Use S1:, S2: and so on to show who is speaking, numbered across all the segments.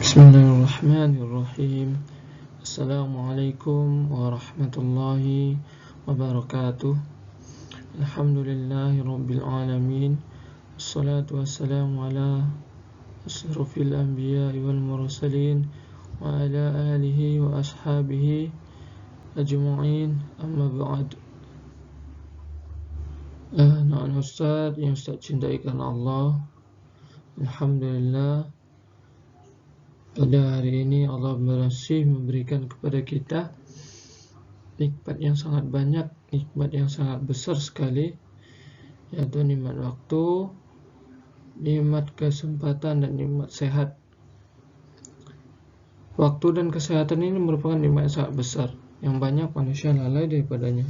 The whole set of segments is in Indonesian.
S1: Bismillahirrahmanirrahim. Assalamualaikum warahmatullahi wabarakatuh. Alhamdulillahi rabbil alamin. Assalatu wassalamu ala asrafil anbiya'i wal mursalin wa ala alihi wa ashabihi ajma'in, amma ba'd. Ustaz yang Ustaz cintai karena Allah, alhamdulillah, pada hari ini Allah masih memberikan kepada kita nikmat yang sangat banyak, nikmat yang sangat besar sekali, yaitu nikmat waktu, nikmat kesempatan, dan nikmat sehat. Waktu dan kesehatan ini merupakan nikmat yang sangat besar, yang banyak manusia lalai daripadanya.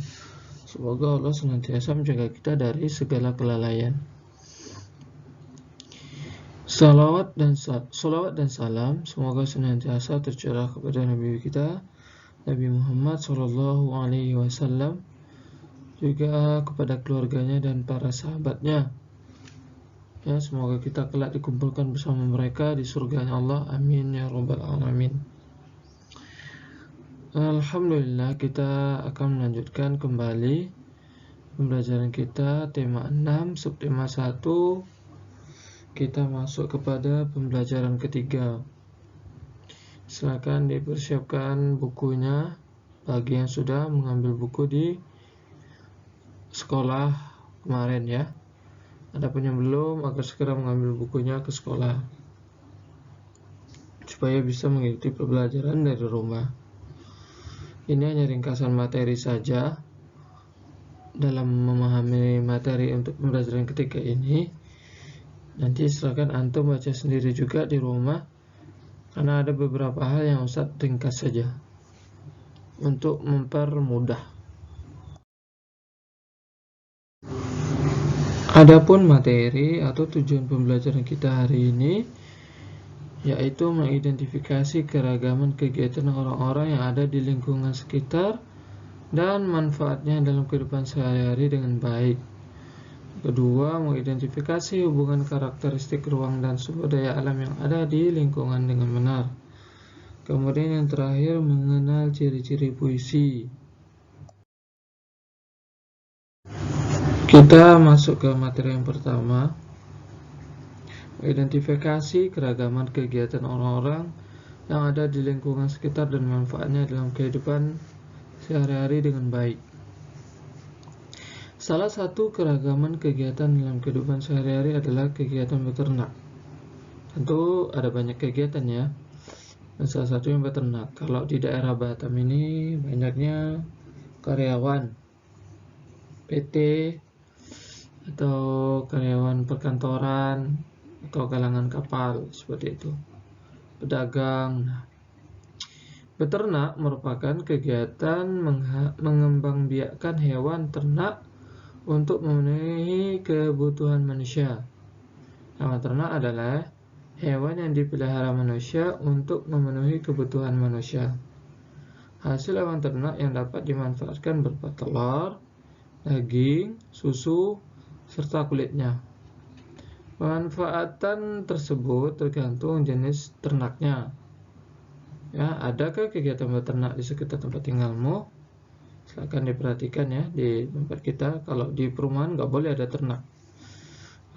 S1: Semoga Allah senantiasa menjaga kita dari segala kelalaian. Salawat dan salam semoga senantiasa tercurah kepada Nabi kita, Nabi Muhammad Sallallahu Alaihi Wasallam, juga kepada keluarganya dan para sahabatnya. Ya, semoga kita kelak dikumpulkan bersama mereka di surganya Allah. Amin ya rabbal alamin. Alhamdulillah, kita akan melanjutkan kembali pembelajaran kita tema 6 subtema 1. Kita masuk kepada pembelajaran ketiga. Silakan dipersiapkan bukunya bagi yang sudah mengambil buku di sekolah kemarin ya. Adapun yang belum, agar segera mengambil bukunya ke sekolah supaya bisa mengikuti pembelajaran dari rumah. Ini hanya ringkasan materi saja dalam memahami materi untuk pembelajaran ketiga ini. Nanti silakan antum baca sendiri juga di rumah, karena ada beberapa hal yang Ustaz ringkas saja untuk mempermudah. Adapun materi atau tujuan pembelajaran kita hari ini yaitu mengidentifikasi keragaman kegiatan orang-orang yang ada di lingkungan sekitar dan manfaatnya dalam kehidupan sehari-hari dengan baik. Kedua, mengidentifikasi hubungan karakteristik ruang dan sumber daya alam yang ada di lingkungan dengan benar. Kemudian yang terakhir, mengenal ciri-ciri puisi. Kita masuk ke materi yang pertama, mengidentifikasi keragaman kegiatan orang-orang yang ada di lingkungan sekitar dan manfaatnya dalam kehidupan sehari-hari dengan baik. Salah satu keragaman kegiatan dalam kehidupan sehari-hari adalah kegiatan beternak. Tentu ada banyak kegiatan ya, dan salah satu yang beternak. Kalau di daerah Batam ini banyaknya karyawan PT atau karyawan perkantoran atau galangan kapal, seperti itu, pedagang. Beternak merupakan kegiatan mengembangbiakkan hewan ternak untuk memenuhi kebutuhan manusia. Hewan ternak adalah hewan yang dipelihara manusia untuk memenuhi kebutuhan manusia. Hasil hewan ternak yang dapat dimanfaatkan berupa telur, daging, susu, serta kulitnya. Pemanfaatan tersebut tergantung jenis ternaknya. Ya, adakah kegiatan beternak di sekitar tempat tinggalmu? Silakan diperhatikan ya di tempat kita. Kalau di perumahan nggak boleh ada ternak,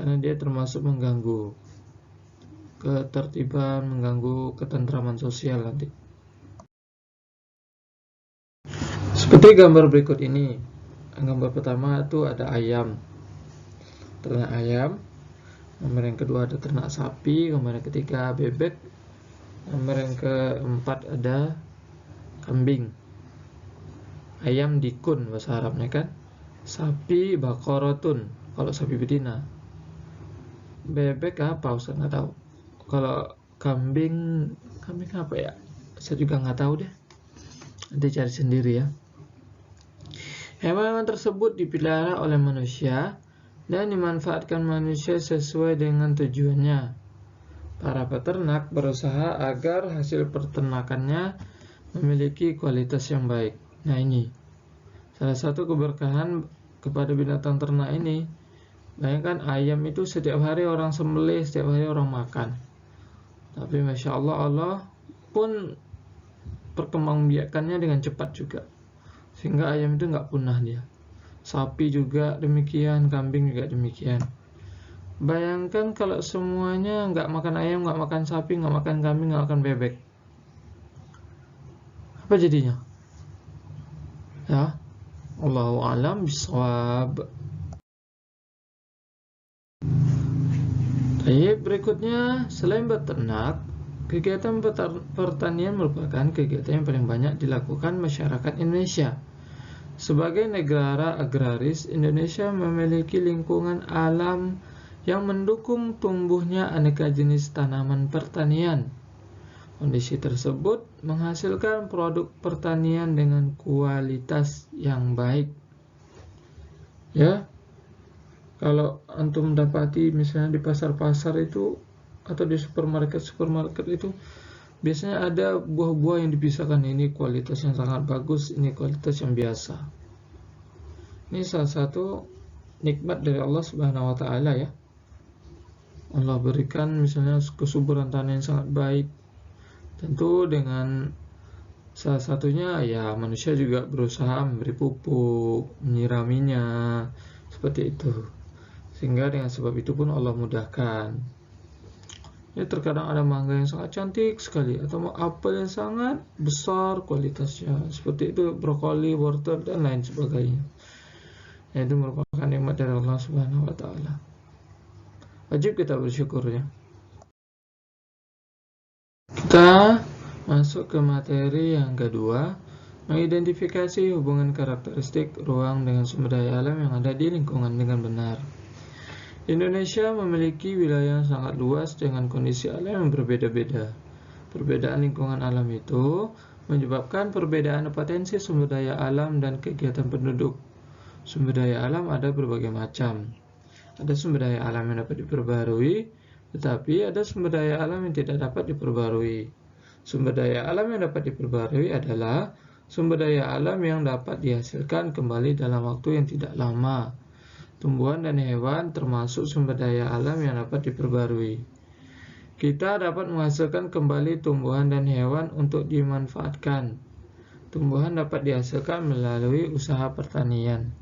S1: karena dia termasuk mengganggu ketertiban, mengganggu ketentraman sosial nanti. Seperti gambar berikut ini. Gambar pertama itu ada ayam, ternak ayam. Gambar yang kedua ada ternak sapi. Gambar yang ketiga bebek. Gambar yang keempat ada kambing. Ayam dikun bahasa Arabnya kan. Sapi bakorotun kalau sapi betina. Bebek apa Ustaz nggak tahu. Kalau kambing apa ya? Saya juga nggak tahu deh. Nanti cari sendiri ya. Hewan-hewan tersebut dipelihara oleh manusia dan dimanfaatkan manusia sesuai dengan tujuannya. Para peternak berusaha agar hasil peternakannya memiliki kualitas yang baik. Nah, ini salah satu keberkahan kepada binatang ternak ini. Bayangkan ayam itu setiap hari orang sembelih, setiap hari orang makan. Tapi Masya Allah, Allah pun perkembangbiakannya dengan cepat juga, sehingga ayam itu nggak punah dia. Sapi juga demikian, kambing juga demikian. Bayangkan kalau semuanya nggak makan ayam, nggak makan sapi, nggak makan kambing, nggak makan bebek, apa jadinya? Ya, Allahu a'lam bishawab. Baik, berikutnya, selain beternak, kegiatan pertanian merupakan kegiatan yang paling banyak dilakukan masyarakat Indonesia. Sebagai negara agraris, Indonesia memiliki lingkungan alam yang mendukung tumbuhnya aneka jenis tanaman pertanian. Kondisi tersebut menghasilkan produk pertanian dengan kualitas yang baik. Ya, kalau antum dapati misalnya di pasar-pasar itu atau di supermarket itu biasanya ada buah-buah yang dipisahkan, ini kualitas yang sangat bagus, ini kualitas yang biasa. Ini salah satu nikmat dari Allah Subhanahu wa taala ya. Allah berikan misalnya kesuburan tanah yang sangat baik. Tentu dengan salah satunya ya manusia juga berusaha memberi pupuk, menyiraminya, seperti itu. Sehingga dengan sebab itu pun Allah mudahkan. Ya, terkadang ada mangga yang sangat cantik sekali, atau apel yang sangat besar kualitasnya, seperti itu brokoli, wortel dan lain sebagainya. Ya, itu merupakan nikmat dari Allah Subhanahu wa taala. Wajib kita bersyukurnya. Kita masuk ke materi yang kedua, mengidentifikasi hubungan karakteristik ruang dengan sumber daya alam yang ada di lingkungan dengan benar. Indonesia memiliki wilayah yang sangat luas dengan kondisi alam yang berbeda-beda. Perbedaan lingkungan alam itu menyebabkan perbedaan potensi sumber daya alam dan kegiatan penduduk. Sumber daya alam ada berbagai macam. Ada sumber daya alam yang dapat diperbarui, tetapi ada sumber daya alam yang tidak dapat diperbarui. Sumber daya alam yang dapat diperbarui adalah sumber daya alam yang dapat dihasilkan kembali dalam waktu yang tidak lama. Tumbuhan dan hewan termasuk sumber daya alam yang dapat diperbarui. Kita dapat menghasilkan kembali tumbuhan dan hewan untuk dimanfaatkan. Tumbuhan dapat dihasilkan melalui usaha pertanian.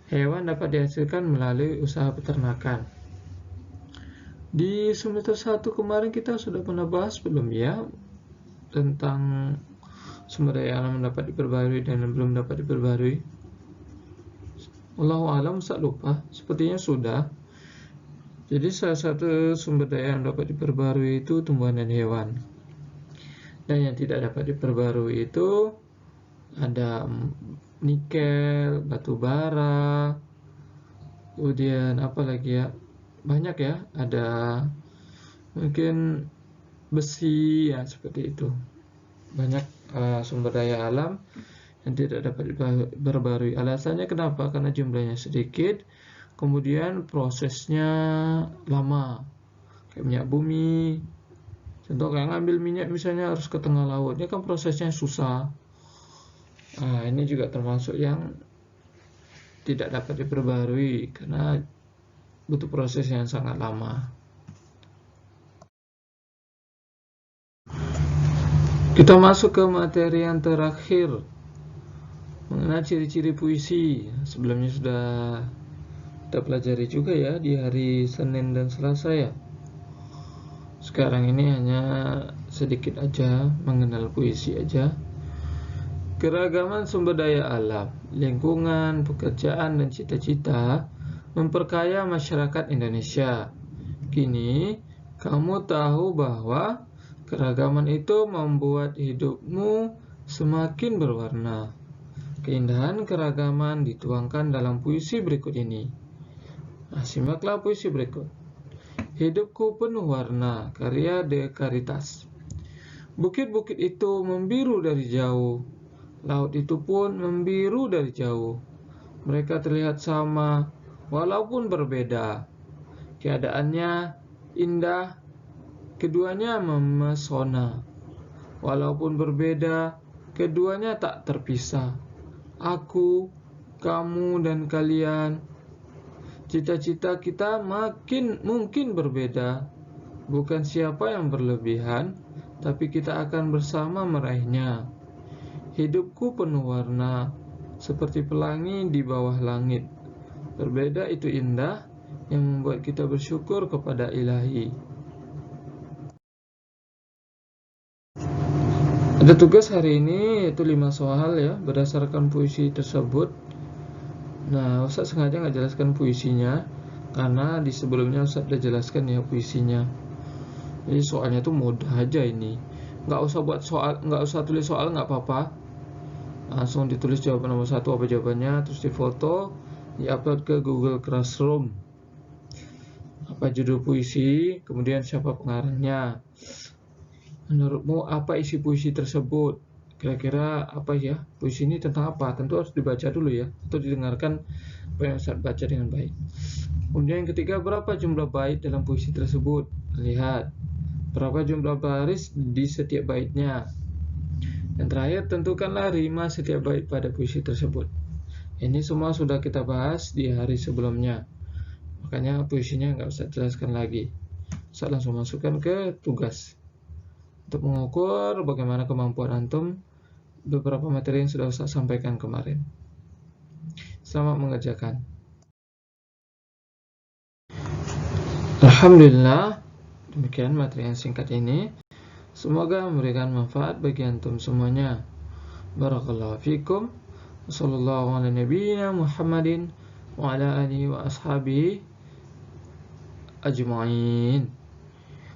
S1: Hewan dapat dihasilkan melalui usaha peternakan. Di semester 1 kemarin kita sudah pernah bahas belum ya tentang sumber daya alam yang dapat diperbarui dan yang belum dapat diperbarui? Allahu a'lam, saya lupa, sepertinya sudah. Jadi salah satu sumber daya yang dapat diperbarui itu tumbuhan dan hewan. Dan yang tidak dapat diperbarui itu ada nikel, batu bara, kemudian apa lagi ya? Banyak ya, ada mungkin besi ya, seperti itu. Banyak sumber daya alam yang tidak dapat diperbarui. Alasannya kenapa? Karena jumlahnya sedikit, kemudian prosesnya lama. Kayak minyak bumi. Contoh kayak ngambil minyak misalnya harus ke tengah laut, ini kan prosesnya susah. Ini juga termasuk yang tidak dapat diperbarui karena butuh proses yang sangat lama. Kita masuk ke materi yang terakhir, mengenai ciri-ciri puisi. Sebelumnya sudah kita pelajari juga ya di hari Senin dan Selasa ya. Sekarang ini hanya sedikit aja mengenal puisi aja. Keragaman sumber daya alam, lingkungan, pekerjaan, dan cita-cita memperkaya masyarakat Indonesia. Kini, kamu tahu bahwa keragaman itu membuat hidupmu semakin berwarna. Keindahan keragaman dituangkan dalam puisi berikut ini. Simaklah puisi berikut. Hidupku penuh warna, karya De Caritas. Bukit-bukit itu membiru dari jauh. Laut itu pun membiru dari jauh. Mereka terlihat sama, walaupun berbeda. Keadaannya indah, keduanya memesona. Walaupun berbeda, keduanya tak terpisah. Aku, kamu, dan kalian. Cita-cita kita mungkin berbeda, bukan siapa yang berlebihan, tapi kita akan bersama meraihnya. Hidupku penuh warna, seperti pelangi di bawah langit. Berbeda itu indah, yang membuat kita bersyukur kepada Ilahi. Ada tugas hari ini yaitu 5 soal ya, berdasarkan puisi tersebut. Nah, Ustaz sengaja nggak jelaskan puisinya, karena di sebelumnya Ustaz udah jelaskan ya puisinya. Jadi soalnya tuh mudah aja ini. Nggak usah tulis soal, nggak apa-apa. Langsung ditulis jawaban nomor 1 apa jawabannya, terus difoto, diupload ke Google Classroom. Apa judul puisi, kemudian siapa pengarangnya. Menurutmu apa isi puisi tersebut? Kira-kira apa ya? Puisi ini tentang apa? Tentu harus dibaca dulu ya, atau didengarkan apa yang Ustaz baca dengan baik. Kemudian yang ketiga, berapa jumlah bait dalam puisi tersebut? Lihat, berapa jumlah baris di setiap baitnya. Yang terakhir, tentukanlah rima setiap bait pada puisi tersebut. Ini semua sudah kita bahas di hari sebelumnya, makanya puisinya nggak usah jelaskan lagi. Saya langsung masukkan ke tugas. Untuk mengukur bagaimana kemampuan antum, beberapa materi yang sudah saya sampaikan kemarin. Selamat mengerjakan. Alhamdulillah, demikian materi yang singkat ini. Semoga memberikan manfaat bagi antum semuanya. Barakallahu fikum. Wassallallahu ala nabiyyina Muhammadin wa ala alihi wa ashabihi ajma'in.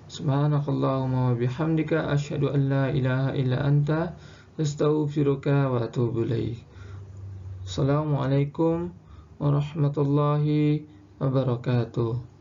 S1: Subhanakallahumma wa bihamdika asyhadu an la ilaha illa anta astaghfiruka wa atubu ilaik. Assalamualaikum warahmatullahi wabarakatuh.